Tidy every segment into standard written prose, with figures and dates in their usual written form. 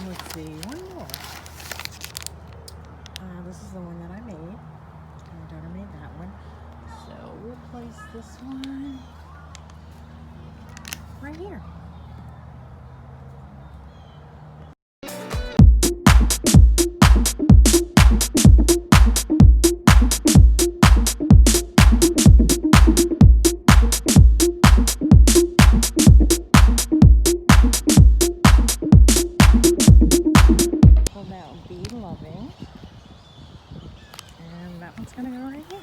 let's see, one more. This is the one that I made. My daughter made that one. So we'll place this one right here. Pull out Be Loving. And that one's gonna go right here.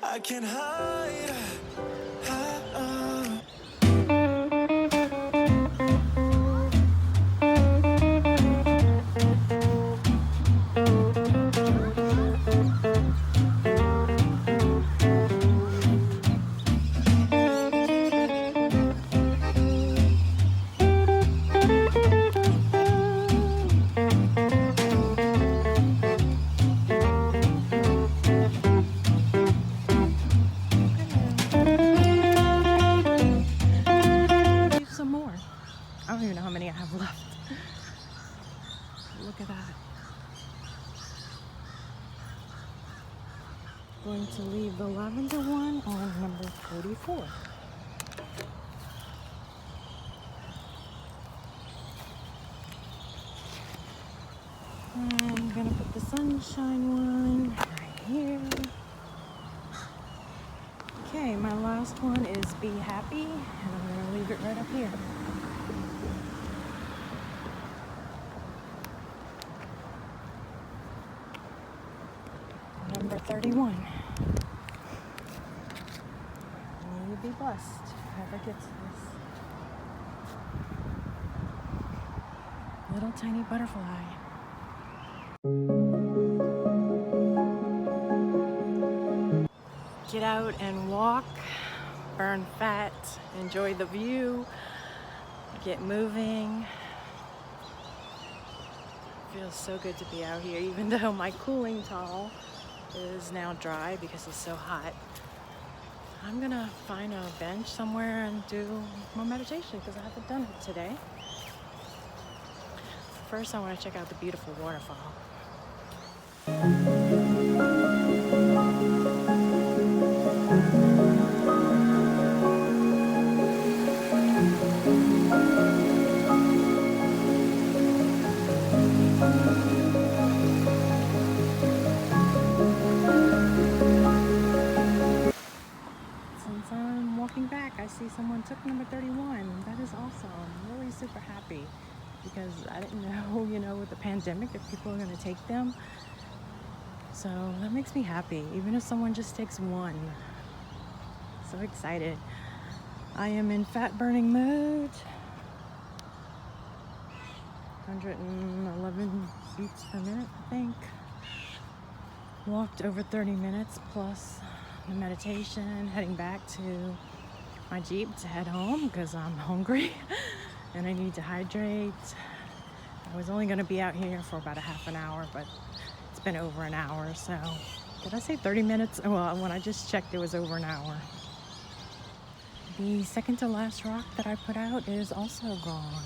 I can't hide. Some more. I don't even know how many I have left. Look at that. Going to leave the lavender one on number 44. I'm gonna put the sunshine one right here. Okay, my last one is Be Happy, and I'm gonna leave it right up here. Number 31. May you be blessed, whoever gets this. Little tiny butterfly. Get out and walk, burn fat, enjoy the view, get moving. Feels so good to be out here, even though my cooling towel is now dry because it's so hot. I'm gonna find a bench somewhere and do more meditation because I haven't done it today. First, I want to check out the beautiful waterfall. Since I'm walking back, I see someone took number 31. That is awesome. I'm really super happy because I didn't know, with the pandemic, if people are going to take them. So that makes me happy, even if someone just takes one. So excited. I am in fat burning mode. 111 beats per minute, I think. Walked over 30 minutes plus the meditation, heading back to my Jeep to head home because I'm hungry and I need to hydrate. I was only going to be out here for about a half an hour, but it's been over an hour. So did I say 30 minutes? Well, when I just checked, it was over an hour. The second to last rock that I put out is also gone.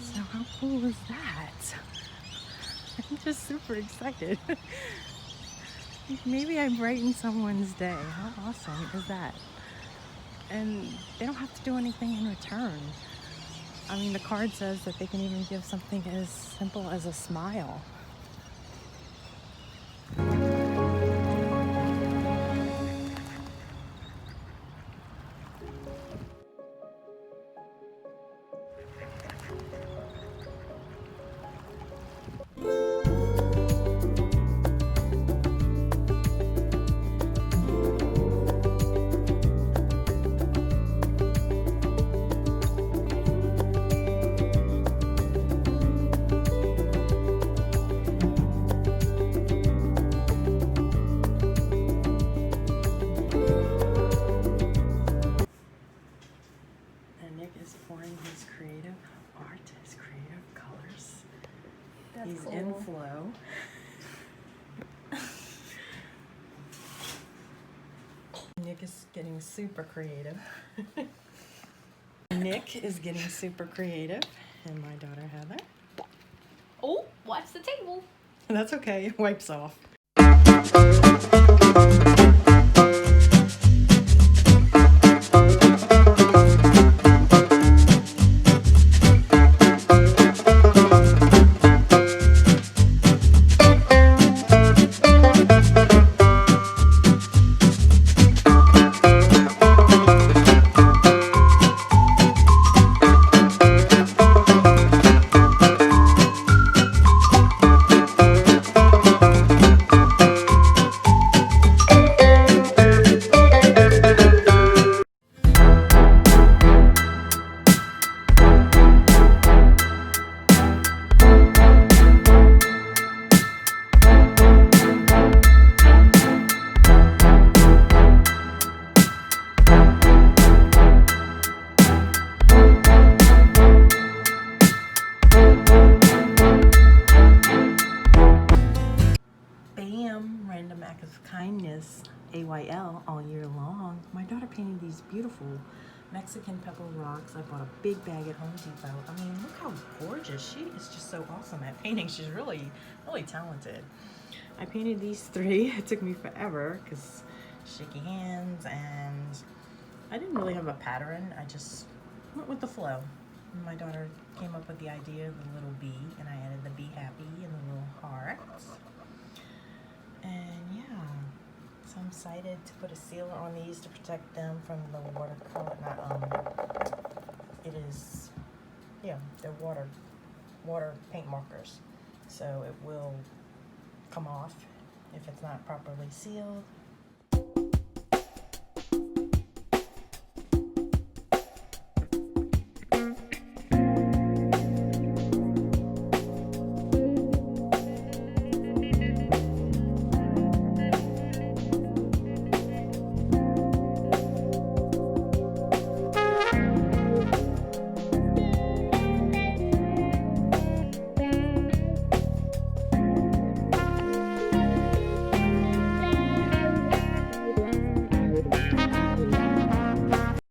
So how cool is that? I'm just super excited. Maybe I brightened someone's day. How awesome is that? And they don't have to do anything in return. I mean, the card says that they can even give something as simple as a smile. Pouring his creative art, his creative colors. He's cool. In flow. Nick is getting super creative. Nick is getting super creative, and my daughter Heather. Oh, watch the table. That's okay, it wipes off. Random act of kindness, AYL, all year long. My daughter painted these beautiful Mexican pebble rocks. I bought a big bag at Home Depot. I mean, look how gorgeous. She is just so awesome at painting. She's really, really talented. I painted these three. It took me forever because shaky hands, and I didn't really have a pattern. I just went with the flow. My daughter came up with the idea of the little bee, and I added the be happy and the little hearts. And yeah, so I'm excited to put a sealer on these to protect them from the watercolor. It is, yeah, they're water paint markers. So it will come off if it's not properly sealed.